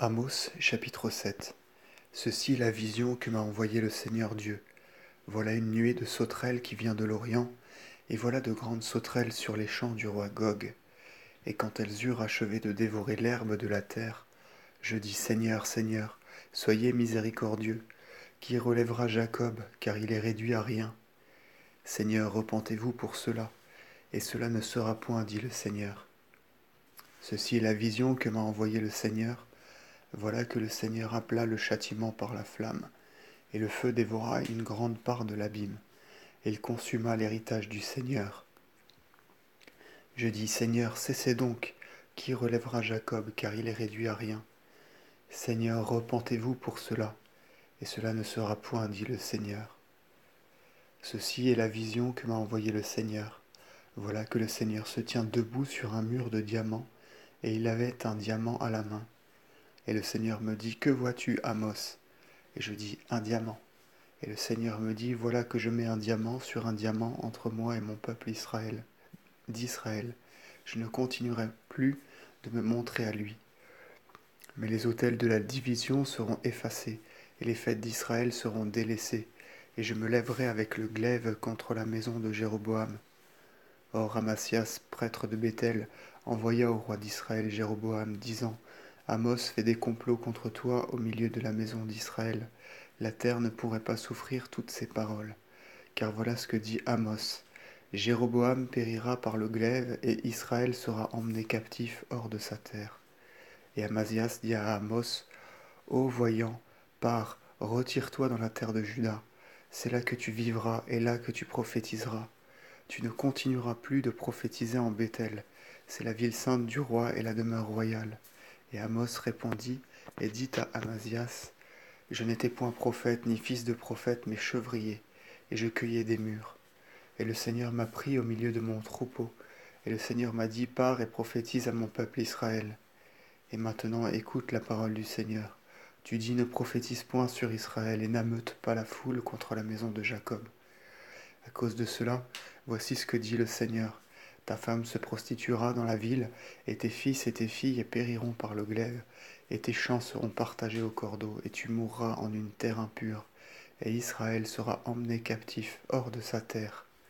Amos chapitre 7. Ceci est la vision que m'a envoyée le Seigneur Dieu. Voilà une nuée de sauterelles qui vient de l'Orient, et voilà de grandes sauterelles sur les champs du roi Gog. Et quand elles eurent achevé de dévorer l'herbe de la terre, je dis Seigneur, Seigneur, soyez miséricordieux, qui relèvera Jacob, car il est réduit à rien. Seigneur, repentez-vous pour cela, et cela ne sera point, dit le Seigneur. Ceci est la vision que m'a envoyée le Seigneur. Voilà que le Seigneur appela le châtiment par la flamme, et le feu dévora une grande part de l'abîme, et il consuma l'héritage du Seigneur. Je dis, Seigneur, cessez donc, qui relèvera Jacob, car il est réduit à rien. Seigneur, repentez-vous pour cela, et cela ne sera point, dit le Seigneur. Ceci est la vision que m'a envoyée le Seigneur. Voilà que le Seigneur se tient debout sur un mur de diamants, et il avait un diamant à la main. Et le Seigneur me dit, que vois-tu, Amos? Et je dis, un diamant. Et le Seigneur me dit, voilà que je mets un diamant sur un diamant entre moi et mon peuple d'Israël. Je ne continuerai plus de me montrer à lui. Mais les autels de la division seront effacés, et les fêtes d'Israël seront délaissées, et je me lèverai avec le glaive contre la maison de Jéroboam. Or Amasias, prêtre de Béthel, envoya au roi d'Israël Jéroboam, disant, Amos fait des complots contre toi au milieu de la maison d'Israël. La terre ne pourrait pas souffrir toutes ces paroles. Car voilà ce que dit Amos. Jéroboam périra par le glaive, et Israël sera emmené captif hors de sa terre. Et Amasias dit à Amos, Ô voyant, pars, retire-toi dans la terre de Juda. C'est là que tu vivras, et là que tu prophétiseras. Tu ne continueras plus de prophétiser en Béthel. C'est la ville sainte du roi et la demeure royale. Et Amos répondit et dit à Amasias, Je n'étais point prophète ni fils de prophète, mais chevrier, et je cueillais des mûres. Et le Seigneur m'a pris au milieu de mon troupeau, et le Seigneur m'a dit, Pars et prophétise à mon peuple Israël. Et maintenant écoute la parole du Seigneur. Tu dis, ne prophétise point sur Israël, et n'ameute pas la foule contre la maison de Jacob. À cause de cela, voici ce que dit le Seigneur. Ta femme se prostituera dans la ville, et tes fils et tes filles périront par le glaive, et tes champs seront partagés au cordeau, et tu mourras en une terre impure, et Israël sera emmené captif hors de sa terre.